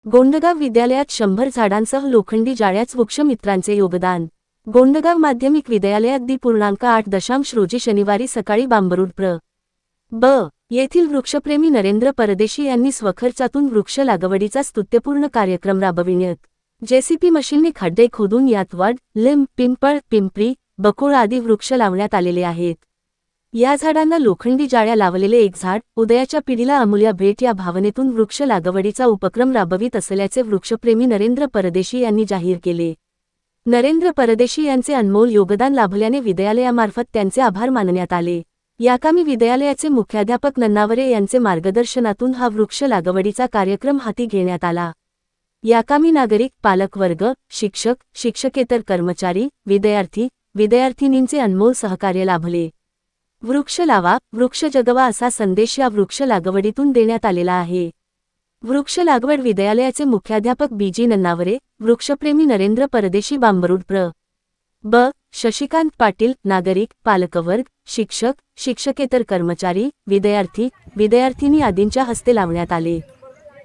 गोंडगाव विद्यालयात 100 झाडांसह लोखंडी जाळ्याच वृक्षमित्रांचे योगदान। गोंडगाव माध्यमिक विद्यालयात दि.8 रोजी शनिवारी सकाळी बांबरूड प्र. ब. येथील वृक्षप्रेमी नरेंद्र परदेशी यांनी स्वखर्चातून वृक्ष लागवडीचा स्तुत्यपूर्ण कार्यक्रम राबविण्यात जेसीपी मशीनने खड्डे खोदून यात वड, लिंब, पिंपळ, पिंपरी, बकुळ आदी वृक्ष लावण्यात आलेले आहेत। या झाडांना लोखंडी जाळ्या लावलेले एक झाड उद्याच्या पिढीला अमूल्य भेट या भावनेतून वृक्ष लागवडीचा उपक्रम राबवित असल्याचे वृक्षप्रेमी नरेंद्र परदेशी यांनी जाहीर केले। नरेंद्र परदेशी यांचे अनमोल योगदान लाभल्याने विद्यालयामार्फत त्यांचे आभार मानण्यात आले। याकामी विद्यालयाचे मुख्याध्यापक नन्नावरे यांचे मार्गदर्शनातून हा वृक्ष लागवडीचा कार्यक्रम हाती घेण्यात आला। याकामी नागरिक, पालकवर्ग, शिक्षक, शिक्षकेतर कर्मचारी, विद्यार्थी, विद्यार्थिनींचे अनमोल सहकार्य लाभले। वृक्ष लावा, वृक्ष जगवा असा संदेश या वृक्ष लागवडीतून देण्यात आलेला आहे। वृक्ष लागवड विद्यालयाचे मुख्याध्यापक बी.जी. नन्नावरे, वृक्षप्रेमी नरेंद्र परदेशी बांबरूड प्र. ब. शशिकांत पाटील, नागरिक, पालकवर्ग, शिक्षक, शिक्षकेतर कर्मचारी, विद्यार्थी, विद्यार्थिनी आदींच्या हस्ते लावण्यात आले।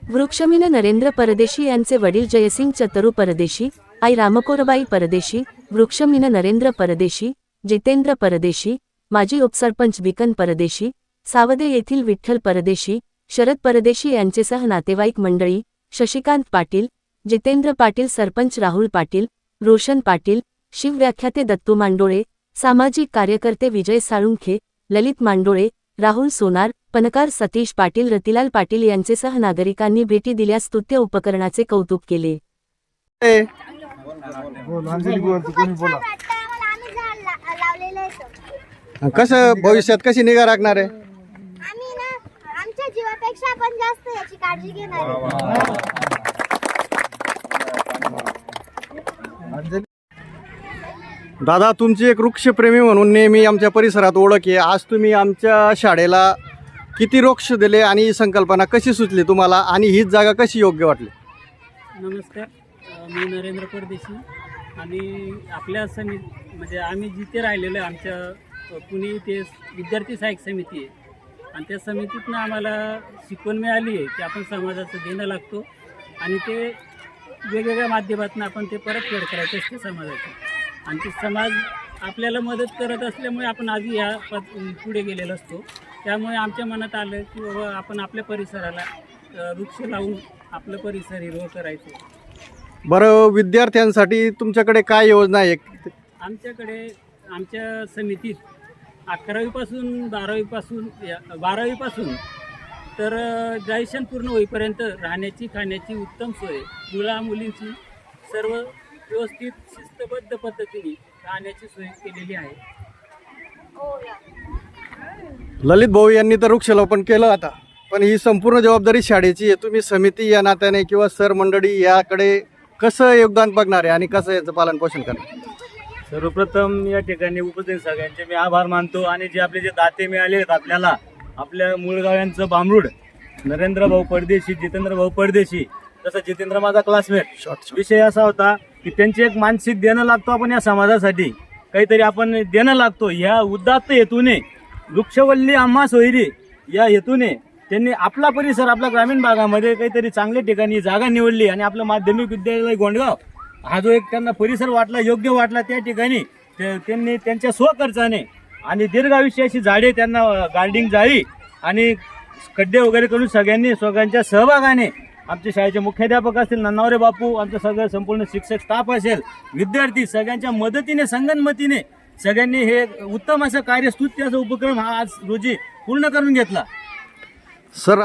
वृक्षमीन नरेंद्र परदेशी यांचे वडील जयसिंग चतरू परदेशी, आई रामकोरबाई परदेशी, वृक्षमीन नरेंद्र परदेशी, जितेंद्र परदेशी, माजी उपसरपंच बिकन परदेशी, सावदे येथील विठ्ठल परदेशी, शरद परदेशी यांचेसह नातेवाईक मंडळी, शशिकांत पाटील, जितेंद्र पाटील, सरपंच राहुल पाटील, रोशन पाटील, शिवव्याख्याते दत्तू मांडोळे, सामाजिक कार्यकर्ते विजय साळुंखे, ललित मांडोळे, राहुल सोनार, पणकार सतीश पाटील, रतिलाल पाटील यांचेसह नागरिकांनी भेटी दिल्यास स्तुत्य उपकरणाचे कौतुक केले। कसं भविष्यात कशी निगा राखणार आहे? आम्ही ना आमच्या जीवापेक्षा पण जास्त याची काळजी घेणार आहे। दादा, तुमची एक वृक्षप्रेमी म्हणून नेहमी आमच्या परिसरात ओळख आहे। आज तुम्ही आमच्या शाळेला किती वृक्ष दिले आणि ही संकल्पना कशी सुचली तुम्हाला आणि हीच जागा कशी योग्य वाटली? नमस्कार, मी नरेंद्र परदेशी आणि आपल्या म्हणजे आम्ही जिथे राहिलेलो आहे आमच्या पुणे ते विद्यार्थी सहाय्यक समिती आहे आणि त्या समितीतनं आम्हाला शिकवण मिळाली आहे की आपण समाजाचं देणं लागतो आणि ते वेगवेगळ्या माध्यमातून आपण ते परतफेड करायचं असते समाजाचं आणि ते समाज आपल्याला मदत करत असल्यामुळे आपण आधी या पुढे गेलेलो असतो। त्यामुळे आमच्या मनात आलं की बाबा आपण आपल्या परिसराला वृक्ष लावून आपलं परिसर हिरवं करायचं। बरं, विद्यार्थ्यांसाठी तुमच्याकडे काय योजना आहे? आमच्याकडे आमच्या समितीत 11वीपासून 12वीपासून तर ग्रॅज्युएशन पूर्ण होईपर्यंत राहण्याची खाण्याची उत्तम सोय, मुला मुलींची सर्व व्यवस्थित शिस्तबद्ध पद्धतीने राहण्याची सोय केलेली आहे। ललित भाऊ यांनी तर वृक्षारोपण केलं आता, पण ही संपूर्ण जबाबदारी शाळेची आहे। तुम्ही समिती या नात्याने किंवा सर मंडळी याकडे कसं योगदान बघणार आहे आणि कसं याचं पालन पोषण करणार? सर्वप्रथम या ठिकाणी उपस्थित सगळ्यांचे मी आभार मानतो आणि जे आपले जे दाते मिळाले आहेत आपल्याला, आपल्या मूळ गावांचं बांबरूड, नरेंद्र भाऊ परदेशी, जितेंद्र भाऊ परदेशी, तसं जितेंद्र माझा क्लासमेट। विषय असा होता की त्यांचे एक मानसिक देणं लागतो, आपण या समाजासाठी काहीतरी आपण देणं लागतो ह्या उदात्त हेतूने, वृक्षवल्ली आम्हा सोयरी या हेतूने त्यांनी आपला परिसर, आपल्या ग्रामीण भागामध्ये काहीतरी चांगल्या ठिकाणी जागा निवडली आणि आपलं माध्यमिक विद्यालय गोंडगाव हा जो एक त्यांना परिसर वाटला, योग्य वाटला, त्या ठिकाणी त्यांनी त्यांच्या स्वखर्चाने आणि दीर्घायुष्य अशी झाडे, त्यांना गार्डिंग जाळी आणि खड्डे वगैरे करून सगळ्यांच्या सहभागाने आमच्या शाळेचे मुख्याध्यापक असतील नन्नावरे बापू, आमचं सगळं संपूर्ण शिक्षक स्टाफ असेल, विद्यार्थी, सगळ्यांच्या मदतीने, संगनमतीने सगळ्यांनी हे उत्तम असं कार्यस्तुत्य असं उपक्रम हा आज रोजी पूर्ण करून घेतला। सर